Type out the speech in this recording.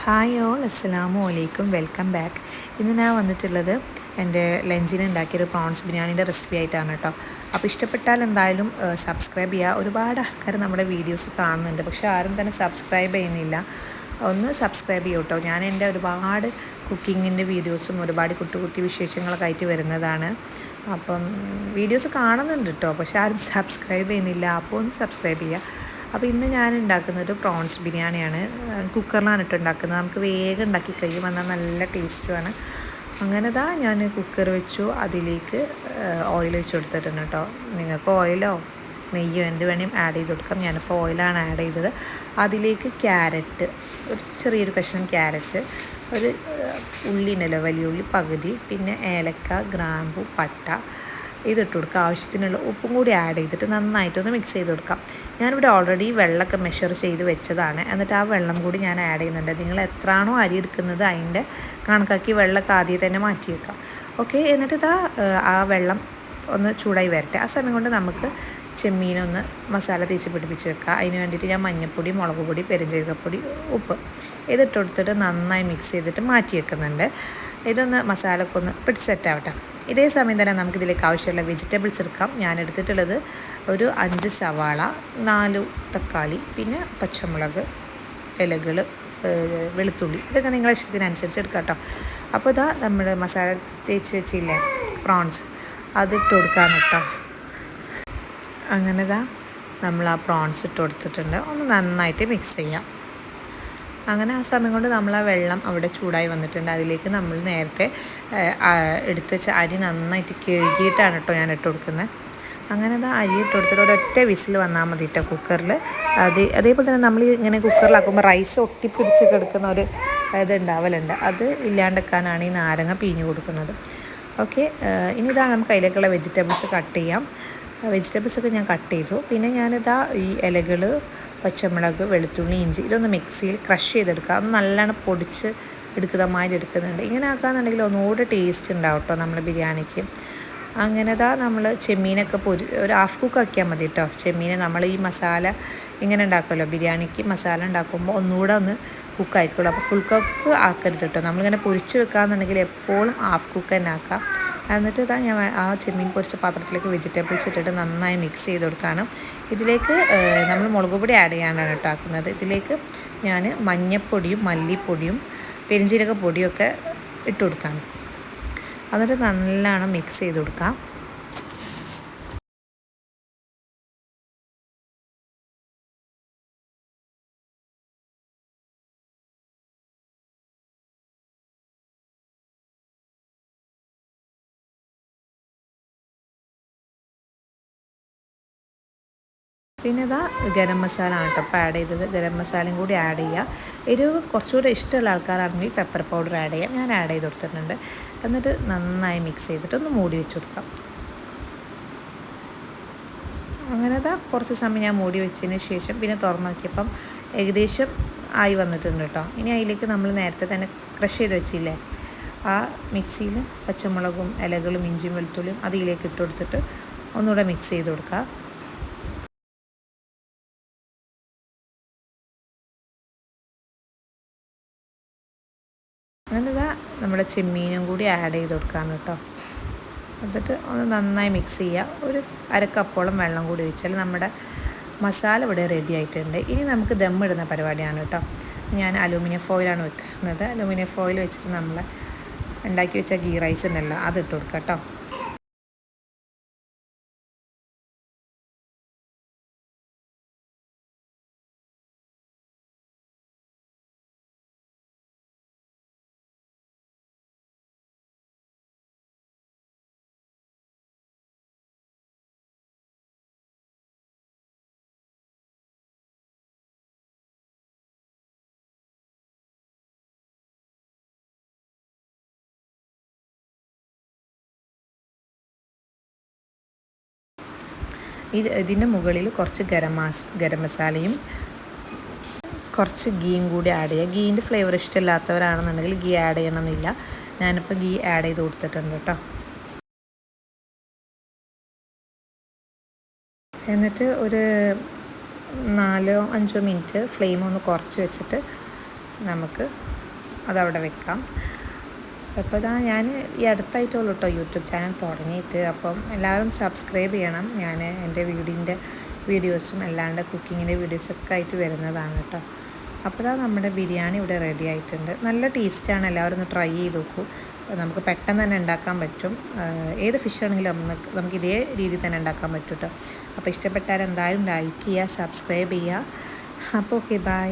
Hi all, അസ്സലാമു അലൈക്കും, welcome back. ഇന്ന് ഞാൻ വന്നിട്ടുള്ളത് എൻ്റെ ലഞ്ചിന് ഉണ്ടാക്കിയൊരു പ്രോൺസ് ബിരിയാണിൻ്റെ റെസിപ്പി ആയിട്ടാണ് കേട്ടോ. അപ്പോൾ ഇഷ്ടപ്പെട്ടാൽ എന്തായാലും സബ്സ്ക്രൈബ് ചെയ്യുക. ഒരുപാട് ആൾക്കാർ നമ്മുടെ വീഡിയോസ് കാണുന്നുണ്ട്, പക്ഷേ ആരും തന്നെ സബ്സ്ക്രൈബ് ചെയ്യുന്നില്ല. ഒന്ന് സബ്സ്ക്രൈബ് ചെയ്യൂ കേട്ടോ. ഞാൻ എൻ്റെ ഒരുപാട് കുക്കിങ്ങിൻ്റെ വീഡിയോസും ഒരുപാട് കുട്ടി വിശേഷങ്ങളൊക്കെ ആയിട്ട് വരുന്നതാണ്. അപ്പം വീഡിയോസ് കാണുന്നുണ്ട് കേട്ടോ, പക്ഷേ ആരും സബ്സ്ക്രൈബ് ചെയ്യുന്നില്ല. അപ്പോൾ ഒന്ന് സബ്സ്ക്രൈബ് ചെയ്യുക. അപ്പോൾ ഇന്ന് ഞാൻ ഉണ്ടാക്കുന്നത് പ്രോൺസ് ബിരിയാണിയാണ്. കുക്കറിലാണ് ഉണ്ടാക്കുന്നത്. നമുക്ക് വേഗം ഉണ്ടാക്കി കഴിയും, എന്നാൽ നല്ല ടേസ്റ്റുമാണ്. അങ്ങനെ ഞാൻ കുക്കർ വെച്ചു. അതിലേക്ക് ഓയിൽ വെച്ച് കൊടുത്തിട്ടുണ്ട് കേട്ടോ. നിങ്ങൾക്ക് ഓയിലോ നെയ്യോ എന്ത് വേണേലും ആഡ് ചെയ്ത് കൊടുക്കാം. ഞാനിപ്പോൾ ഓയിലാണ് ആഡ് ചെയ്തത്. അതിലേക്ക് ക്യാരറ്റ്, ഒരു ചെറിയൊരു കഷ്ണം ക്യാരറ്റ്, ഒരു ഉള്ളി ഉണ്ടല്ലോ, വലിയ ഉള്ളി പകുതി, പിന്നെ ഏലക്ക, ഗ്രാമ്പു, പട്ട ഇതിട്ട് കൊടുക്കുക. ആവശ്യത്തിനുള്ള ഉപ്പും കൂടി ആഡ് ചെയ്തിട്ട് നന്നായിട്ടൊന്ന് മിക്സ് ചെയ്ത് കൊടുക്കാം. ഞാനിവിടെ ഓൾറെഡി വെള്ളമൊക്കെ മെഷർ ചെയ്ത് വെച്ചതാണ്. എന്നിട്ട് ആ വെള്ളം കൂടി ഞാൻ ആഡ് ചെയ്യുന്നുണ്ട്. നിങ്ങൾ എത്രയാണോ അരി എടുക്കുന്നത് അതിൻ്റെ കണക്കാക്കി വെള്ളമൊക്കെ ആദ്യം തന്നെ മാറ്റി വെക്കാം. ഓക്കെ, എന്നിട്ട് ആ വെള്ളം ഒന്ന് ചൂടായി വരട്ടെ. ആ സമയം കൊണ്ട് നമുക്ക് ചെമ്മീനൊന്ന് മസാല തേച്ച് പിടിപ്പിച്ച് വെക്കുക. അതിന് വേണ്ടിയിട്ട് ഞാൻ മഞ്ഞൾപ്പൊടി, മുളക് പൊടി, പെരുംജീരകപ്പൊടി, ഉപ്പ് ഇതിട്ട് കൊടുത്തിട്ട് നന്നായി മിക്സ് ചെയ്തിട്ട് മാറ്റി വെക്കുന്നുണ്ട്. ഇതൊന്ന് മസാലയൊക്കെ ഒന്ന് പിടിച്ച് സെറ്റാവട്ടെ. ഇതേ സമയം തന്നെ നമുക്കിതിലേക്ക് ആവശ്യമുള്ള വെജിറ്റബിൾസ് എടുക്കാം. ഞാൻ എടുത്തിട്ടുള്ളത് ഒരു 5 സവാള, 4 തക്കാളി, പിന്നെ പച്ചമുളക്, ഇലകൾ, വെളുത്തുള്ളി, ഇതൊക്കെ നിങ്ങളുടെ ഇഷ്ടത്തിനനുസരിച്ച് എടുക്കാം കേട്ടോ. അപ്പോൾ നമ്മൾ മസാല തേച്ച് വെച്ചില്ലേ പ്രോൺസ്, അതിട്ട് കൊടുക്കാൻ കേട്ടോ. അങ്ങനെ നമ്മൾ ആ പ്രോൺസ് ഇട്ട് കൊടുത്തിട്ടുണ്ട്. ഒന്ന് നന്നായിട്ട് മിക്സ് ചെയ്യാം. അങ്ങനെ ആ സമയം കൊണ്ട് നമ്മൾ ആ വെള്ളം അവിടെ ചൂടായി വന്നിട്ടുണ്ട്. അതിലേക്ക് നമ്മൾ നേരത്തെ എടുത്ത് വെച്ച അരി നന്നായിട്ട് കഴുകിയിട്ടാണ് കേട്ടോ ഞാൻ ഇട്ട് കൊടുക്കുന്നത്. അങ്ങനെ അരി ഇട്ട് കൊടുത്തിട്ട് ഒരൊറ്റ വിസിൽ വന്നാൽ മതി കേട്ടോ കുക്കറിൽ. അതേപോലെ തന്നെ നമ്മൾ ഇങ്ങനെ കുക്കറിലാക്കുമ്പോൾ റൈസ് ഒട്ടിപ്പിടിച്ച് കിടക്കുന്ന ഒരു ഇത് ഉണ്ടാവലുണ്ട്. അത് ഇല്ലാണ്ടിരിക്കാനാണ് ഈ നാരങ്ങ പിഴിഞ്ഞ് കൊടുക്കുന്നത്. ഓക്കെ, ഇനി നമുക്ക് അതിലേക്കുള്ള വെജിറ്റബിൾസ് കട്ട് ചെയ്യാം. വെജിറ്റബിൾസൊക്കെ ഞാൻ കട്ട് ചെയ്തു. പിന്നെ ഈ ഇലകൾ, പച്ചമുളക്, വെളുത്തുള്ളി, ഇഞ്ചി ഇതൊന്ന് മിക്സിയിൽ ക്രഷ് ചെയ്തെടുക്കുക. അത് നല്ലോണം പൊടിച്ച് എടുക്കുന്നമാതിരി എടുക്കുന്നുണ്ട്. ഇങ്ങനെ ആക്കുകയെന്നുണ്ടെങ്കിൽ ഒന്നുകൂടെ ടേസ്റ്റ് ഉണ്ടാവും കേട്ടോ നമ്മൾ ബിരിയാണിക്ക്. അങ്ങനെ നമ്മൾ ചെമ്മീനൊക്കെ ഒരു ഹാഫ് കുക്ക് ആക്കിയാൽ മതി കേട്ടോ. ചെമ്മീനെ നമ്മൾ ഈ മസാല ഇങ്ങനെ ഉണ്ടാക്കുമല്ലോ, ബിരിയാണിക്ക് മസാല ഉണ്ടാക്കുമ്പോൾ ഒന്നുകൂടെ ഒന്ന് കുക്ക് ആയിക്കോളൂ. അപ്പോൾ ഫുൾ കുക്ക് ആക്കരുത് കേട്ടോ. നമ്മളിങ്ങനെ പൊരിച്ച് വെക്കുകയെന്നുണ്ടെങ്കിൽ എപ്പോഴും ഹാഫ് കുക്ക് തന്നെ ആക്കാം. എന്നിട്ട് ഞാൻ ആ ചെമ്മീൻ പൊരിച്ച പാത്രത്തിലേക്ക് വെജിറ്റബിൾസ് ഇട്ടിട്ട് നന്നായി മിക്സ് ചെയ്ത് കൊടുക്കുകയാണ്. ഇതിലേക്ക് നമ്മൾ മുളക് പൊടി ആഡ് ചെയ്യാനാണ് കേട്ടോ ആക്കുന്നത്. ഇതിലേക്ക് ഞാൻ മഞ്ഞൾപ്പൊടിയും മല്ലിപ്പൊടിയും പെരുംജീരക പൊടിയൊക്കെ ഇട്ട് കൊടുക്കുകയാണ്. എന്നിട്ട് നല്ലോണം മിക്സ് ചെയ്ത് കൊടുക്കാം. പിന്നെ ഗരം മസാല ആണ് കേട്ടോ ഇപ്പോൾ ആഡ് ചെയ്തത്. ഗരം മസാലയും കൂടി ആഡ് ചെയ്യുക. എരിവ് കുറച്ചുകൂടെ ഇഷ്ടമുള്ള ആൾക്കാരാണെങ്കിൽ പെപ്പർ പൗഡർ ആഡ് ചെയ്യാം. ഞാൻ ആഡ് ചെയ്ത് കൊടുത്തിട്ടുണ്ട്. എന്നിട്ട് നന്നായി മിക്സ് ചെയ്തിട്ട് ഒന്ന് മൂടി വെച്ച് കൊടുക്കാം. അങ്ങനെ കുറച്ച് സമയം ഞാൻ മൂടി വെച്ചതിന് ശേഷം പിന്നെ തുറന്ന് നോക്കിയപ്പം ഏകദേശം ആയി വന്നിട്ടുണ്ട് കേട്ടോ. ഇനി അതിലേക്ക് നമ്മൾ നേരത്തെ തന്നെ ക്രഷ് ചെയ്ത് വെച്ചില്ലേ ആ മിക്സിയിൽ പച്ചമുളകും ഇലകളും ഇഞ്ചിയും വെളുത്തുള്ളിയും അതിലേക്ക് ഇട്ട് കൊടുത്തിട്ട് ഒന്നുകൂടെ മിക്സ് ചെയ്ത് കൊടുക്കുക. എന്നിട്ട് നമ്മുടെ ചെമ്മീനും കൂടി ആഡ് ചെയ്ത് കൊടുക്കാമെന്ന് കേട്ടോ. എന്നിട്ട് ഒന്ന് നന്നായി മിക്സ് ചെയ്യുക. ഒരു 1/2 കപ്പോളം വെള്ളം കൂടി ഒഴിച്ചാൽ നമ്മുടെ മസാല ഇവിടെ റെഡി ആയിട്ടുണ്ട്. ഇനി നമുക്ക് ദമ്മിടുന്ന പരിപാടിയാണ് കേട്ടോ. ഞാൻ അലൂമിനിയം ഫോയിലാണ് വെക്കുന്നത്. അലൂമിനിയം ഫോയിൽ വെച്ചിട്ട് നമ്മൾ ഉണ്ടാക്കി വെച്ച ഗീ റൈസ് ഉണ്ടല്ലോ അതിട്ട് കൊടുക്കുക കേട്ടോ. ഇതിൻ്റെ മുകളിൽ കുറച്ച് ഗരം മസാലയും കുറച്ച് ഗീയും കൂടി ആഡ് ചെയ്യുക. ഗീൻ്റെ ഫ്ലേവർ ഇഷ്ടമില്ലാത്തവരാണെന്നുണ്ടെങ്കിൽ ഗീ ആഡ് ചെയ്യണമെന്നില്ല. ഞാനിപ്പോൾ ഗീ ആഡ് ചെയ്ത് കൊടുത്തിട്ടുണ്ട് കേട്ടോ. എന്നിട്ട് ഒരു 4-5 മിനിറ്റ് ഫ്ലെയിം ഒന്ന് കുറച്ച് വെച്ചിട്ട് നമുക്ക് അതവിടെ വെക്കാം. അപ്പോൾ ഞാൻ ഈ അടുത്തായിട്ടുള്ളൂ കേട്ടോ യൂട്യൂബ് ചാനൽ തുടങ്ങിയിട്ട്. അപ്പം എല്ലാവരും സബ്സ്ക്രൈബ് ചെയ്യണം. ഞാൻ എൻ്റെ വീഡിയോസും അല്ലാണ്ട് കുക്കിങ്ങിൻ്റെ വീഡിയോസൊക്കെ ആയിട്ട് വരുന്നതാണ് കേട്ടോ. അപ്പോൾ നമ്മുടെ ബിരിയാണി ഇവിടെ റെഡി ആയിട്ടുണ്ട്. നല്ല ടേസ്റ്റാണ്, എല്ലാവരും ഒന്ന് ട്രൈ ചെയ്ത് നോക്കൂ. നമുക്ക് പെട്ടെന്ന് തന്നെ ഉണ്ടാക്കാൻ പറ്റും. ഏത് ഫിഷ് ആണെങ്കിലും നമുക്ക് ഇതേ രീതിയിൽ തന്നെ ഉണ്ടാക്കാൻ പറ്റും കേട്ടോ. അപ്പോൾ ഇഷ്ടപ്പെട്ടാൽ എന്തായാലും ലൈക്ക് ചെയ്യുക, സബ്സ്ക്രൈബ് ചെയ്യുക. അപ്പോൾ ഓക്കെ, ബൈ.